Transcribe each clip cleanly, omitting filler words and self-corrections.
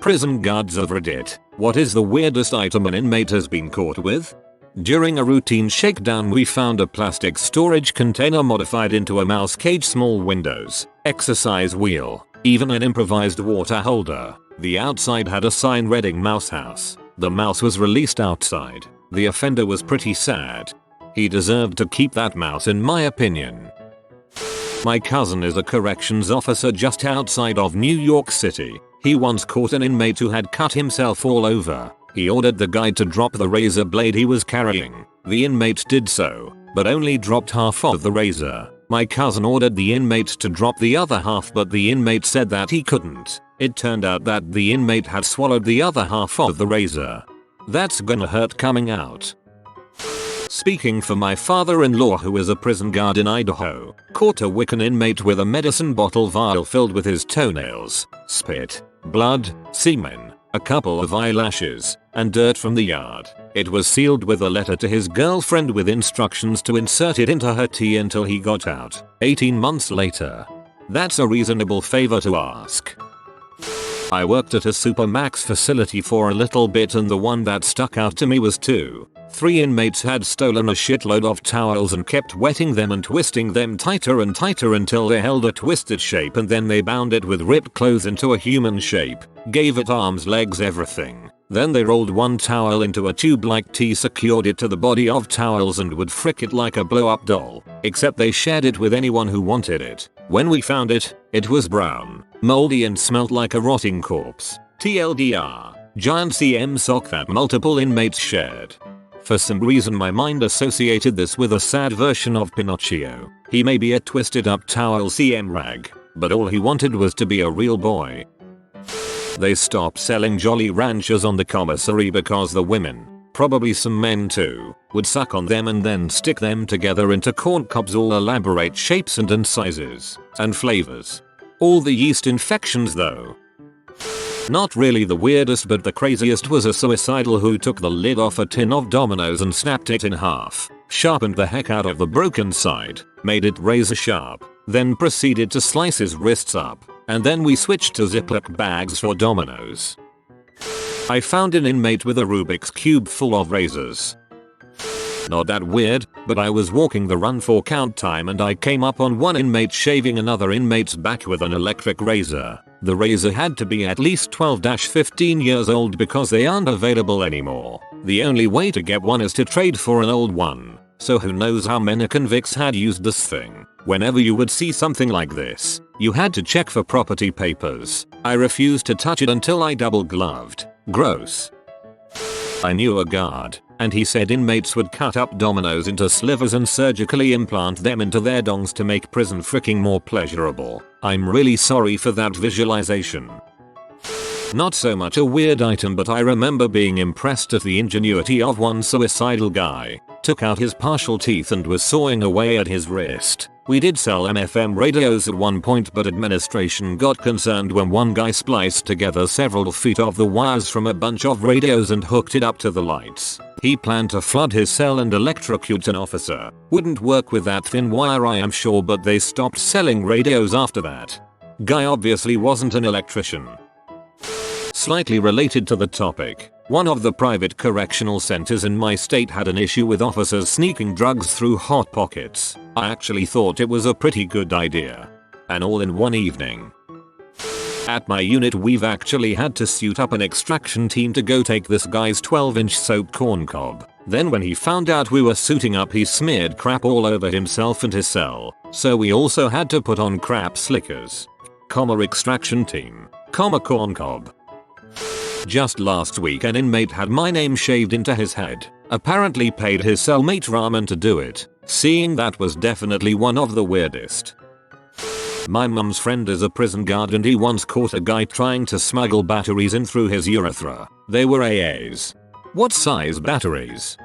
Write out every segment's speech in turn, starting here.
Prison guards of Reddit, what is the weirdest item an inmate has been caught with? During a routine shakedown we found a plastic storage container modified into a mouse cage, small windows, exercise wheel, even an improvised water holder. The outside had a sign reading mouse house. The mouse was released outside. The offender was pretty sad. He deserved to keep that mouse in my opinion. My cousin is a corrections officer just outside of New York City. He once caught an inmate who had cut himself all over. He ordered the guy to drop the razor blade he was carrying. The inmate did so, but only dropped half of the razor. My cousin ordered the inmate to drop the other half, but the inmate said that he couldn't. It turned out that the inmate had swallowed the other half of the razor. That's gonna hurt coming out. Speaking for my father-in-law, who is a prison guard in Idaho, caught a Wiccan inmate with a medicine bottle vial filled with his toenails, spit, blood, semen, a couple of eyelashes, and dirt from the yard. It was sealed with a letter to his girlfriend with instructions to insert it into her tea until he got out, 18 months later. That's a reasonable favor to ask. I worked at a Supermax facility for a little bit, and the one that stuck out to me was 3 inmates had stolen a shitload of towels and kept wetting them and twisting them tighter and tighter until they held a twisted shape, and then they bound it with ripped clothes into a human shape, gave it arms, legs, everything. Then they rolled one towel into a tube like tea, secured it to the body of towels, and would frick it like a blow-up doll, except they shared it with anyone who wanted it. When we found it, it was brown, moldy, and smelt like a rotting corpse. TLDR, giant CM sock that multiple inmates shared. For some reason my mind associated this with a sad version of Pinocchio. He may be a twisted up towel CM rag, but all he wanted was to be a real boy. They stopped selling Jolly Ranchers on the Commissary because the women, probably some men too, would suck on them and then stick them together into corn cobs, all elaborate shapes and sizes and flavors. All the yeast infections though. Not really the weirdest, but the craziest was a suicidal who took the lid off a tin of Dominoes and snapped it in half, sharpened the heck out of the broken side, made it razor sharp, then proceeded to slice his wrists up, and then we switched to Ziploc bags for Dominoes. I found an inmate with a Rubik's Cube full of razors. Not that weird, but I was walking the run for count time and I came up on one inmate shaving another inmate's back with an electric razor. The razor had to be at least 12-15 years old because they aren't available anymore. The only way to get one is to trade for an old one. So who knows how many convicts had used this thing. Whenever you would see something like this, you had to check for property papers. I refused to touch it until I double gloved. Gross. I knew a guard, and he said inmates would cut up Dominoes into slivers and surgically implant them into their dongs to make prison freaking more pleasurable. I'm really sorry for that visualization. Not so much a weird item, but I remember being impressed at the ingenuity of one suicidal guy. Took out his partial teeth and was sawing away at his wrist. We did sell MFM radios at one point, but administration got concerned when one guy spliced together several feet of the wires from a bunch of radios and hooked it up to the lights. He planned to flood his cell and electrocute an officer. Wouldn't work with that thin wire, I am sure, but they stopped selling radios after that. Guy obviously wasn't an electrician. Slightly related to the topic, one of the private correctional centers in my state had an issue with officers sneaking drugs through hot pockets. I actually thought it was a pretty good idea. And all in one evening. At my unit we've actually had to suit up an extraction team to go take this guy's 12-inch soaked corn cob. Then when he found out we were suiting up, he smeared crap all over himself and his cell. So we also had to put on crap slickers. Comma extraction team. Comma corn cob. Just last week an inmate had my name shaved into his head. Apparently paid his cellmate ramen to do it. Seeing that was definitely one of the weirdest. My mum's friend is a prison guard and he once caught a guy trying to smuggle batteries in through his urethra. They were AAs. What size batteries?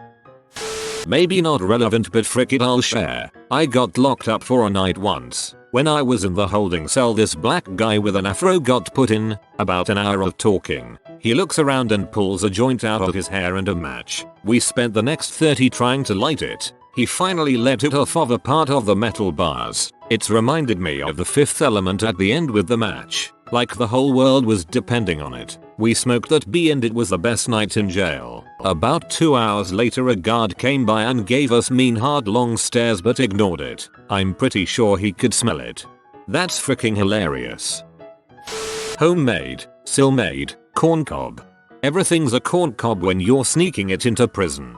Maybe not relevant, but frick it, I'll share. I got locked up for a night once. When I was in the holding cell, this black guy with an afro got put in. About an hour of talking, he looks around and pulls a joint out of his hair and a match. We spent the next 30 trying to light it. He finally let it off of a part of the metal bars. It's reminded me of The Fifth Element at the end with the match, like the whole world was depending on it. We smoked that bee and it was the best night in jail. About 2 hours later a guard came by and gave us mean hard long stares but ignored it. I'm pretty sure he could smell it. That's freaking hilarious. Homemade, still-made, corncob. Everything's a corncob when you're sneaking it into prison.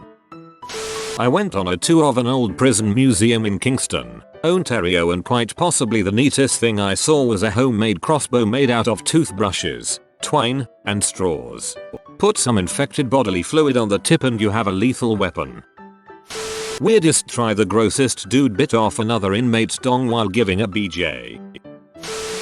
I went on a tour of an old prison museum in Kingston, Ontario, and quite possibly the neatest thing I saw was a homemade crossbow made out of toothbrushes, twine, and straws. Put some infected bodily fluid on the tip and you have a lethal weapon. Weirdest try: the grossest dude bit off another inmate's dong while giving a BJ.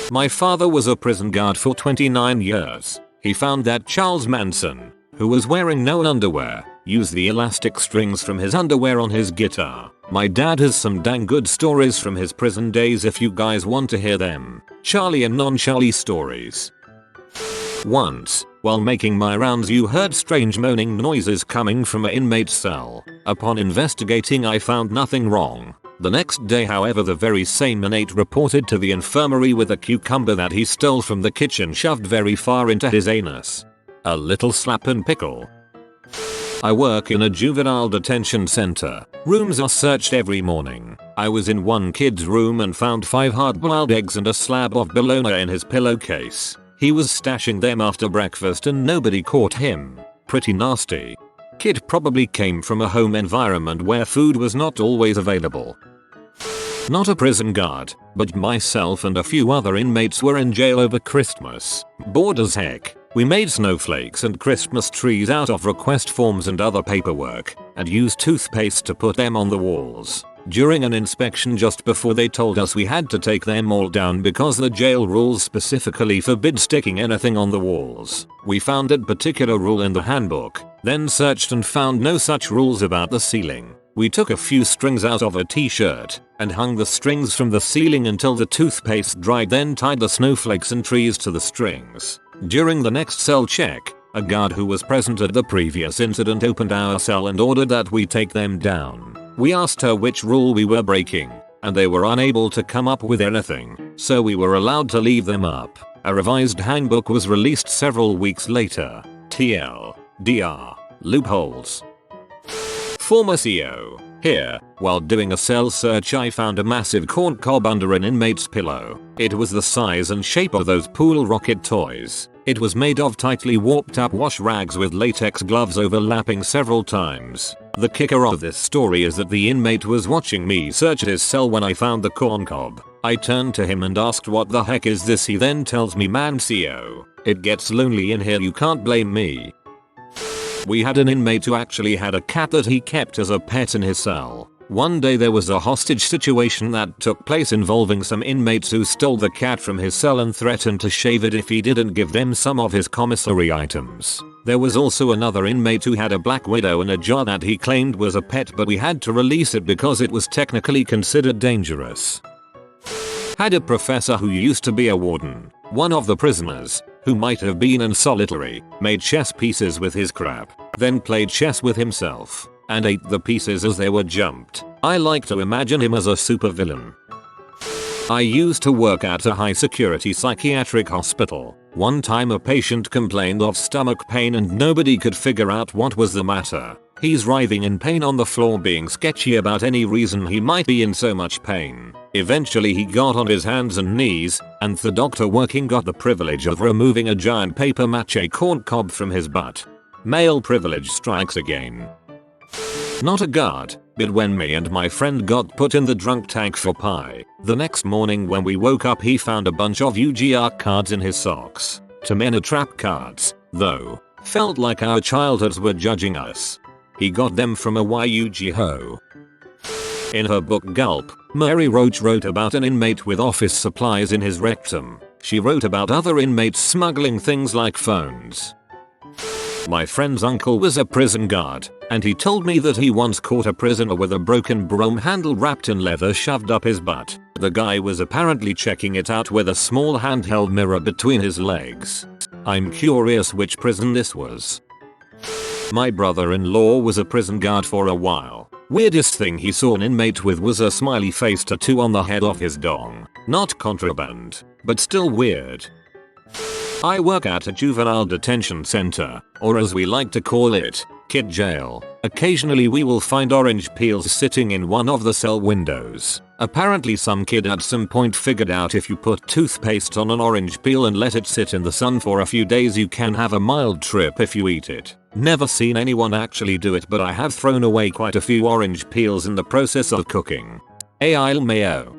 My father was a prison guard for 29 years. He found that Charles Manson, who was wearing no underwear, used the elastic strings from his underwear on his guitar. My dad has some dang good stories from his prison days if you guys want to hear them. Charlie and non-Charlie stories. Once, while making my rounds, you heard strange moaning noises coming from an inmate's cell. Upon investigating, I found nothing wrong. The next day, however, the very same inmate reported to the infirmary with a cucumber that he stole from the kitchen shoved very far into his anus. A little slap and pickle. I work in a juvenile detention center. Rooms are searched every morning. I was in one kid's room and found 5 hard-boiled eggs and a slab of bologna in his pillowcase. He was stashing them after breakfast and nobody caught him. Pretty nasty. Kid probably came from a home environment where food was not always available. Not a prison guard, but myself and a few other inmates were in jail over Christmas. Bored as heck. We made snowflakes and Christmas trees out of request forms and other paperwork, and used toothpaste to put them on the walls. During an inspection just before, they told us we had to take them all down because the jail rules specifically forbid sticking anything on the walls. We found that particular rule in the handbook, then searched and found no such rules about the ceiling. We took a few strings out of a t-shirt and hung the strings from the ceiling until the toothpaste dried, then tied the snowflakes and trees to the strings. During the next cell check, a guard who was present at the previous incident opened our cell and ordered that we take them down. We asked her which rule we were breaking, and they were unable to come up with anything, so we were allowed to leave them up. A revised handbook was released several weeks later. TLDR. Loopholes. Former CO. Here, while doing a cell search, I found a massive corncob under an inmate's pillow. It was the size and shape of those pool rocket toys. It was made of tightly warped up wash rags with latex gloves overlapping several times. The kicker of this story is that the inmate was watching me search his cell when I found the corncob. I turned to him and asked, "What the heck is this?" He then tells me, "Man, CO, it gets lonely in here, you can't blame me." We had an inmate who actually had a cat that he kept as a pet in his cell. One day there was a hostage situation that took place involving some inmates who stole the cat from his cell and threatened to shave it if he didn't give them some of his commissary items. There was also another inmate who had a black widow in a jar that he claimed was a pet, but we had to release it because it was technically considered dangerous. Had a professor who used to be a warden. One of the prisoners, who might have been in solitary, made chess pieces with his crap, then played chess with himself, and ate the pieces as they were jumped. I like to imagine him as a supervillain. I used to work at a high security psychiatric hospital. One time a patient complained of stomach pain and nobody could figure out what was the matter. He's writhing in pain on the floor, being sketchy about any reason he might be in so much pain. Eventually he got on his hands and knees, and the doctor working got the privilege of removing a giant paper mache corncob from his butt. Male privilege strikes again. Not a guard, but when me and my friend got put in the drunk tank for pie, the next morning when we woke up he found a bunch of UGR cards in his socks. To men are trap cards, though. Felt like our childhoods were judging us. He got them from a YUGHO. In her book Gulp, Mary Roach wrote about an inmate with office supplies in his rectum. She wrote about other inmates smuggling things like phones. My friend's uncle was a prison guard, and he told me that he once caught a prisoner with a broken broom handle wrapped in leather shoved up his butt. The guy was apparently checking it out with a small handheld mirror between his legs. I'm curious which prison this was. My brother-in-law was a prison guard for a while. Weirdest thing he saw an inmate with was a smiley face tattoo on the head of his dong. Not contraband, but still weird. I work at a juvenile detention center, or as we like to call it, kid jail. Occasionally we will find orange peels sitting in one of the cell windows. Apparently some kid at some point figured out if you put toothpaste on an orange peel and let it sit in the sun for a few days you can have a mild trip if you eat it. Never seen anyone actually do it, but I have thrown away quite a few orange peels in the process of cooking. AI Mayo.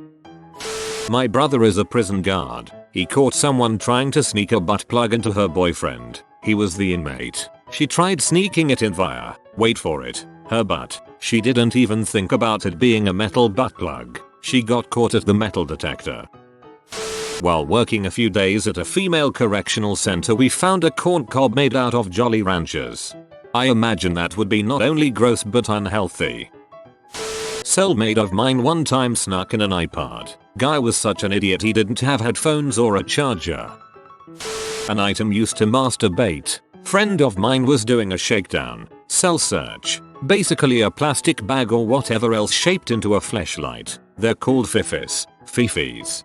My brother is a prison guard. He caught someone trying to sneak a butt plug into her boyfriend. He was the inmate. She tried sneaking it in via, wait for it, her butt. She didn't even think about it being a metal butt plug. She got caught at the metal detector. While working a few days at a female correctional center, we found a corn cob made out of Jolly Ranchers. I imagine that would be not only gross but unhealthy. Cellmate of mine one time snuck in an iPod. Guy was such an idiot he didn't have headphones or a charger. An item used to masturbate. Friend of mine was doing a shakedown. Cell search. Basically a plastic bag or whatever else shaped into a fleshlight. They're called fifis. Fifis.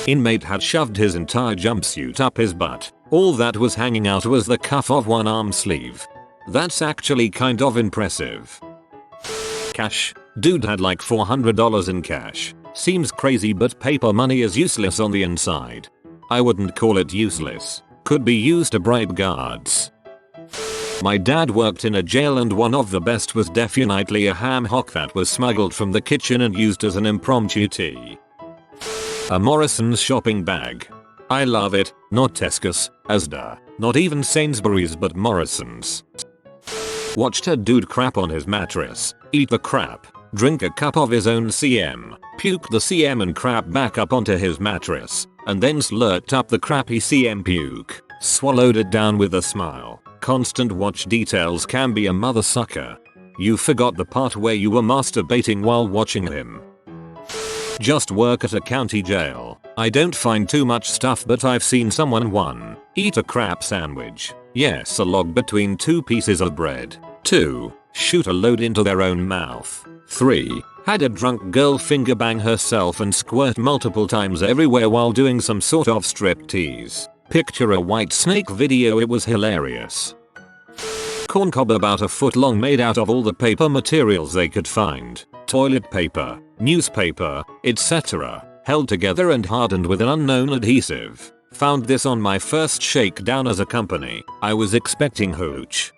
Inmate had shoved his entire jumpsuit up his butt. All that was hanging out was the cuff of one arm sleeve. That's actually kind of impressive. Cash. Dude had like $400 in cash. Seems crazy, but paper money is useless on the inside. I wouldn't call it useless. Could be used to bribe guards. My dad worked in a jail and one of the best was definitely a ham hock that was smuggled from the kitchen and used as an impromptu tea. A Morrison's shopping bag. I love it. Not Tesco's, Asda, not even Sainsbury's, but Morrison's. Watched a dude crap on his mattress, eat the crap, drink a cup of his own CM, puke the CM and crap back up onto his mattress, and then slurped up the crappy CM puke, swallowed it down with a smile. Constant watch details can be a mother sucker. You forgot the part where you were masturbating while watching him. Just work at a county jail. I don't find too much stuff, but I've seen someone 1. Eat a crap sandwich. Yes, a log between 2 pieces of bread. 2. Shoot a load into their own mouth. 3. Had a drunk girl finger bang herself and squirt multiple times everywhere while doing some sort of striptease. Picture a white snake video, it was hilarious. Corn cob about a foot long made out of all the paper materials they could find. Toilet paper, newspaper, etc. Held together and hardened with an unknown adhesive. Found this on my first shakedown as a company. I was expecting hooch.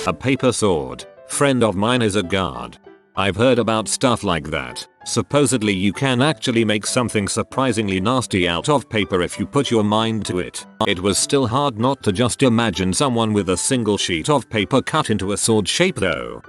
A paper sword. Friend of mine is a guard. I've heard about stuff like that. Supposedly you can actually make something surprisingly nasty out of paper if you put your mind to it. It was still hard not to just imagine someone with a single sheet of paper cut into a sword shape though.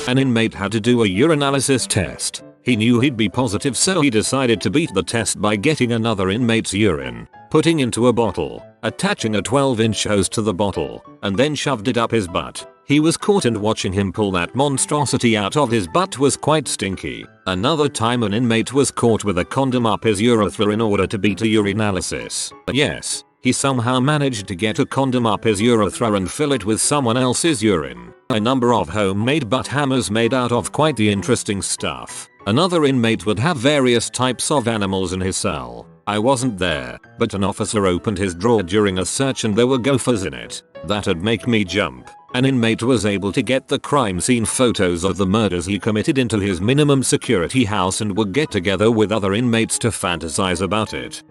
An inmate had to do a urinalysis test. He knew he'd be positive, so he decided to beat the test by getting another inmate's urine, putting into a bottle, attaching a 12-inch hose to the bottle, and then shoved it up his butt. He was caught, and watching him pull that monstrosity out of his butt was quite stinky. Another time an inmate was caught with a condom up his urethra in order to beat a urinalysis. Yes, he somehow managed to get a condom up his urethra and fill it with someone else's urine. A number of homemade butt hammers made out of quite the interesting stuff. Another inmate would have various types of animals in his cell. I wasn't there, but an officer opened his drawer during a search and there were gophers in it. That'd make me jump. An inmate was able to get the crime scene photos of the murders he committed into his minimum security house and would get together with other inmates to fantasize about it.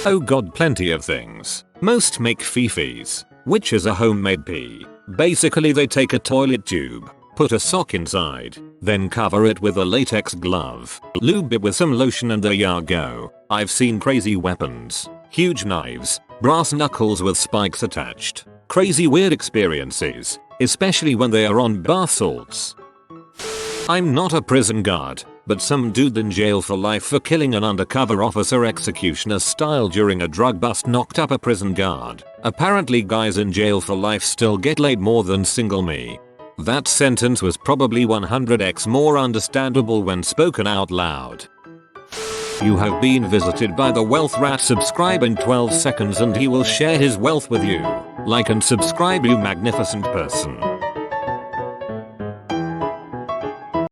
Oh god, plenty of things. Most make fifis, which is a homemade pee. Basically they take a toilet tube, put a sock inside, then cover it with a latex glove, lube it with some lotion, and there ya go. I've seen crazy weapons, huge knives, brass knuckles with spikes attached. Crazy weird experiences, especially when they are on bath salts. I'm not a prison guard, but some dude in jail for life for killing an undercover officer executioner style during a drug bust knocked up a prison guard. Apparently guys in jail for life still get laid more than single me. That sentence was probably 100x more understandable when spoken out loud. You have been visited by the wealth rat. Subscribe in 12 seconds and he will share his wealth with you. Like and subscribe, you magnificent person.